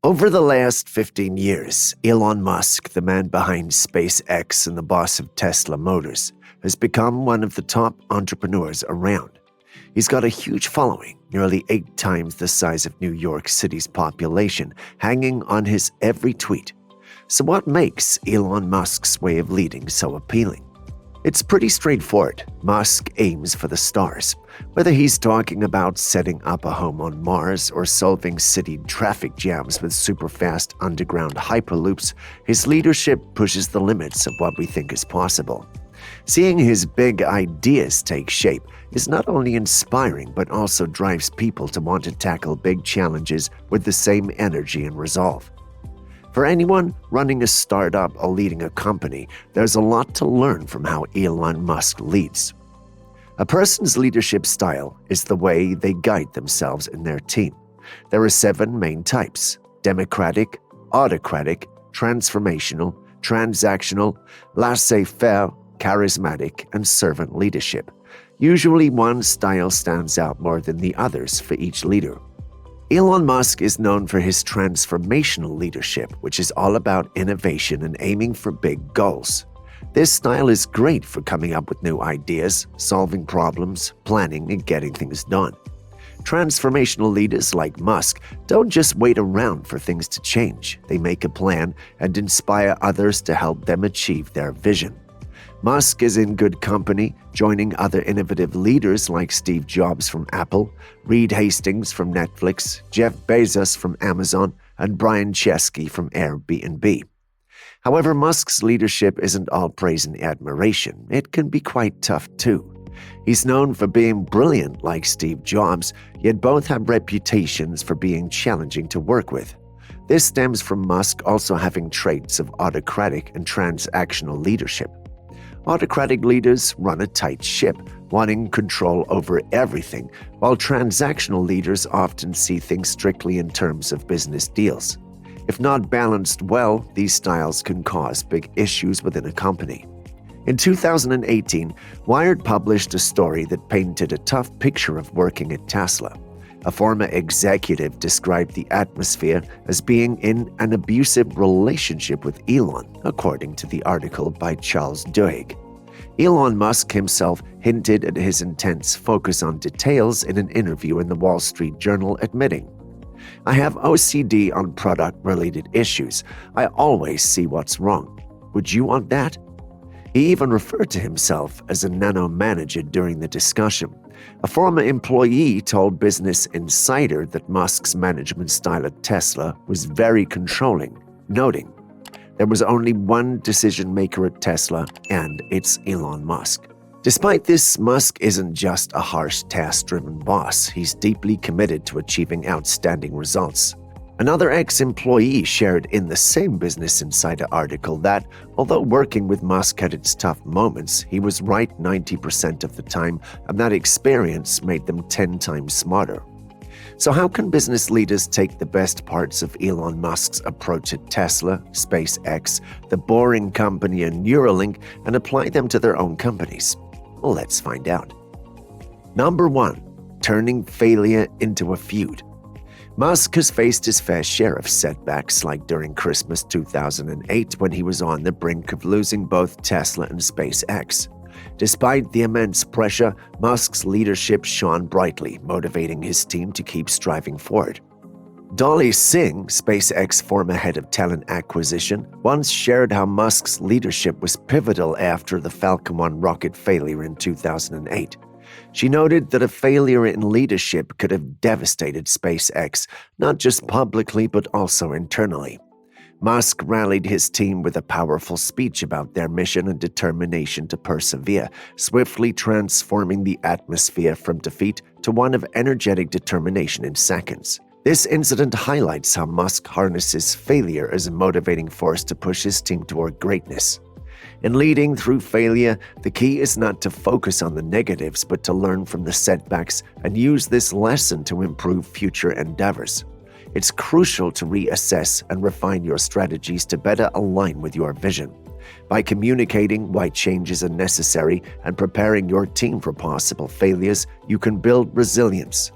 Over the last 15 years, Elon Musk, the man behind SpaceX and the boss of Tesla Motors, has become one of the top entrepreneurs around. He's got a huge following, nearly 8 times the size of New York City's population, hanging on his every tweet. So what makes Elon Musk's way of leading so appealing? It's pretty straightforward. Musk aims for the stars. Whether he's talking about setting up a home on Mars or solving city traffic jams with super-fast underground Hyperloops, his leadership pushes the limits of what we think is possible. Seeing his big ideas take shape is not only inspiring but also drives people to want to tackle big challenges with the same energy and resolve. For anyone running a startup or leading a company, there's a lot to learn from how Elon Musk leads. A person's leadership style is the way they guide themselves and their team. There are 7 main types: democratic, autocratic, transformational, transactional, laissez-faire, charismatic, and servant leadership. Usually one style stands out more than the others for each leader. Elon Musk is known for his transformational leadership, which is all about innovation and aiming for big goals. This style is great for coming up with new ideas, solving problems, planning, and getting things done. Transformational leaders like Musk don't just wait around for things to change. They make a plan and inspire others to help them achieve their vision. Musk is in good company, joining other innovative leaders like Steve Jobs from Apple, Reed Hastings from Netflix, Jeff Bezos from Amazon, and Brian Chesky from Airbnb. However, Musk's leadership isn't all praise and admiration. It can be quite tough too. He's known for being brilliant like Steve Jobs, yet both have reputations for being challenging to work with. This stems from Musk also having traits of autocratic and transactional leadership. Autocratic leaders run a tight ship, wanting control over everything, while transactional leaders often see things strictly in terms of business deals. If not balanced well, these styles can cause big issues within a company. In 2018, Wired published a story that painted a tough picture of working at Tesla. A former executive described the atmosphere as being in an abusive relationship with Elon, according to the article by Charles Duhigg. Elon Musk himself hinted at his intense focus on details in an interview in the Wall Street Journal, admitting, "I have OCD on product-related issues. I always see what's wrong. Would you want that?" He even referred to himself as a nano-manager during the discussion. A former employee told Business Insider that Musk's management style at Tesla was very controlling, noting, "There was only one decision-maker at Tesla, and it's Elon Musk." Despite this, Musk isn't just a harsh task-driven boss. He's deeply committed to achieving outstanding results. Another ex-employee shared in the same Business Insider article that, although working with Musk had its tough moments, he was right 90% of the time, and that experience made them 10 times smarter. So how can business leaders take the best parts of Elon Musk's approach at Tesla, SpaceX, The Boring Company, and Neuralink and apply them to their own companies? Well, let's find out. Number 1. Turning failure into a feud. Musk has faced his fair share of setbacks, like during Christmas 2008 when he was on the brink of losing both Tesla and SpaceX. Despite the immense pressure, Musk's leadership shone brightly, motivating his team to keep striving forward. Dolly Singh, SpaceX former head of talent acquisition, once shared how Musk's leadership was pivotal after the Falcon 1 rocket failure in 2008. She noted that a failure in leadership could have devastated SpaceX, not just publicly but also internally. Musk rallied his team with a powerful speech about their mission and determination to persevere, swiftly transforming the atmosphere from defeat to one of energetic determination in seconds. This incident highlights how Musk harnesses failure as a motivating force to push his team toward greatness. In leading through failure, the key is not to focus on the negatives but to learn from the setbacks and use this lesson to improve future endeavors. It's crucial to reassess and refine your strategies to better align with your vision. By communicating why changes are necessary and preparing your team for possible failures, you can build resilience.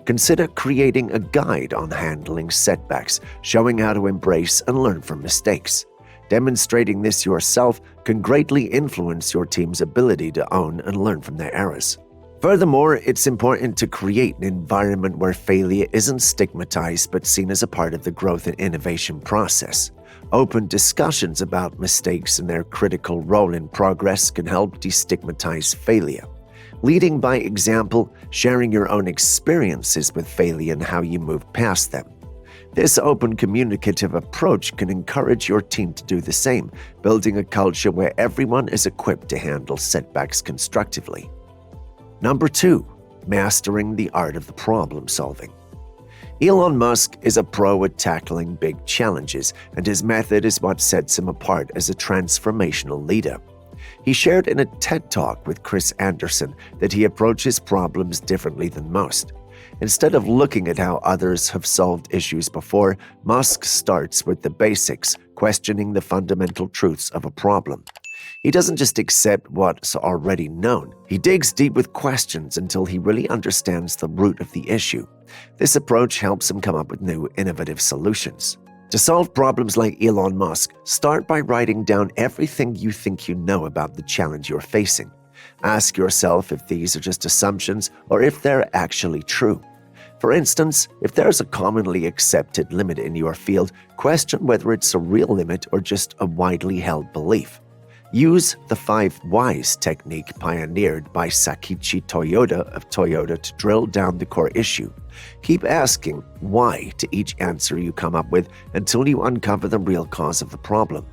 Consider creating a guide on handling setbacks, showing how to embrace and learn from mistakes. Demonstrating this yourself can greatly influence your team's ability to own and learn from their errors. Furthermore, it's important to create an environment where failure isn't stigmatized but seen as a part of the growth and innovation process. Open discussions about mistakes and their critical role in progress can help destigmatize failure. Leading by example, sharing your own experiences with failure and how you move past them. This open communicative approach can encourage your team to do the same, building a culture where everyone is equipped to handle setbacks constructively. Number 2, mastering the art of the problem solving. Elon Musk is a pro at tackling big challenges, and his method is what sets him apart as a transformational leader. He shared in a TED Talk with Chris Anderson that he approaches problems differently than most. Instead of looking at how others have solved issues before, Musk starts with the basics, questioning the fundamental truths of a problem. He doesn't just accept what's already known. He digs deep with questions until he really understands the root of the issue. This approach helps him come up with new, innovative solutions. To solve problems like Elon Musk, start by writing down everything you think you know about the challenge you're facing. Ask yourself if these are just assumptions or if they're actually true. For instance, if there's a commonly accepted limit in your field, question whether it's a real limit or just a widely held belief. Use the 5 whys technique pioneered by Sakichi Toyoda of Toyota to drill down the core issue. Keep asking why to each answer you come up with until you uncover the real cause of the problem.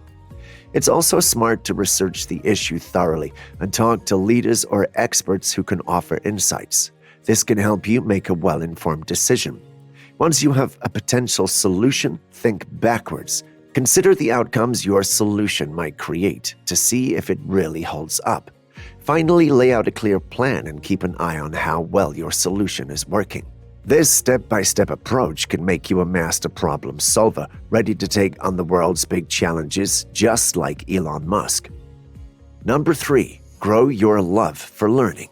It's also smart to research the issue thoroughly and talk to leaders or experts who can offer insights. This can help you make a well-informed decision. Once you have a potential solution, think backwards. Consider the outcomes your solution might create to see if it really holds up. Finally, lay out a clear plan and keep an eye on how well your solution is working. This step-by-step approach can make you a master problem solver, ready to take on the world's big challenges, just like Elon Musk. Number 3, grow your love for learning.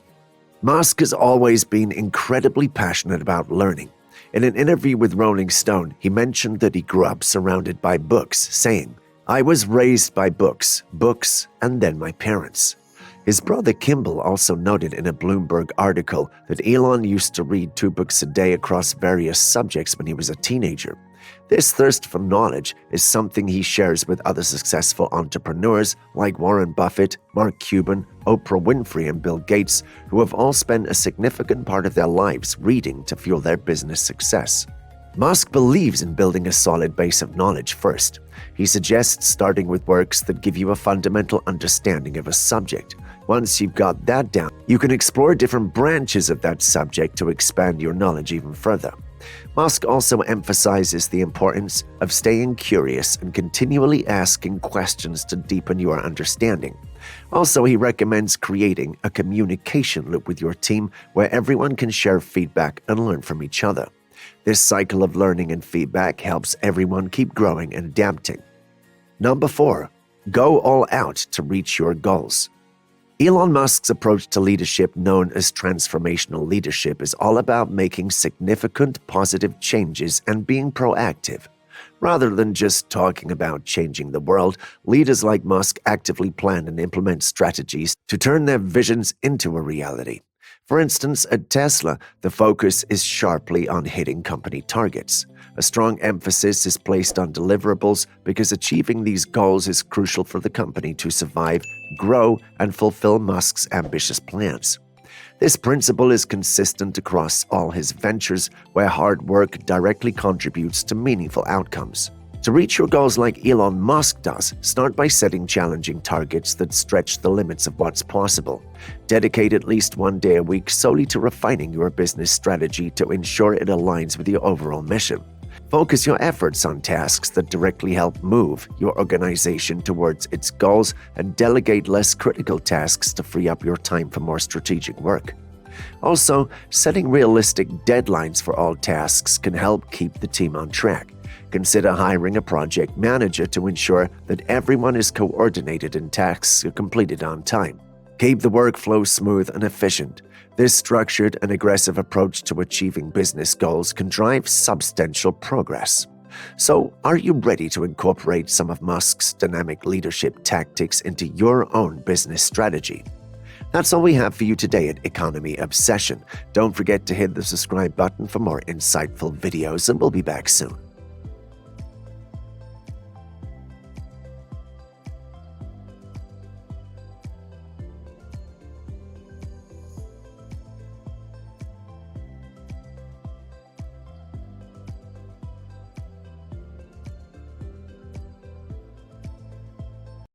Musk has always been incredibly passionate about learning. In an interview with Rolling Stone, he mentioned that he grew up surrounded by books, saying, "I was raised by books, and then my parents." His brother Kimball also noted in a Bloomberg article that Elon used to read 2 books a day across various subjects when he was a teenager. This thirst for knowledge is something he shares with other successful entrepreneurs like Warren Buffett, Mark Cuban, Oprah Winfrey, and Bill Gates, who have all spent a significant part of their lives reading to fuel their business success. Musk believes in building a solid base of knowledge first. He suggests starting with works that give you a fundamental understanding of a subject. Once you've got that down, you can explore different branches of that subject to expand your knowledge even further. Musk also emphasizes the importance of staying curious and continually asking questions to deepen your understanding. Also, he recommends creating a communication loop with your team where everyone can share feedback and learn from each other. This cycle of learning and feedback helps everyone keep growing and adapting. Number 4, go all out to reach your goals. Elon Musk's approach to leadership, known as transformational leadership, is all about making significant positive changes and being proactive. Rather than just talking about changing the world, leaders like Musk actively plan and implement strategies to turn their visions into a reality. For instance, at Tesla, the focus is sharply on hitting company targets. A strong emphasis is placed on deliverables because achieving these goals is crucial for the company to survive, grow, and fulfill Musk's ambitious plans. This principle is consistent across all his ventures, where hard work directly contributes to meaningful outcomes. To reach your goals like Elon Musk does, start by setting challenging targets that stretch the limits of what's possible. Dedicate at least 1 day a week solely to refining your business strategy to ensure it aligns with your overall mission. Focus your efforts on tasks that directly help move your organization towards its goals and delegate less critical tasks to free up your time for more strategic work. Also, setting realistic deadlines for all tasks can help keep the team on track. Consider hiring a project manager to ensure that everyone is coordinated and tasks are completed on time. Keep the workflow smooth and efficient. This structured and aggressive approach to achieving business goals can drive substantial progress. So, are you ready to incorporate some of Musk's dynamic leadership tactics into your own business strategy? That's all we have for you today at Economy Obsession. Don't forget to hit the subscribe button for more insightful videos, and we'll be back soon.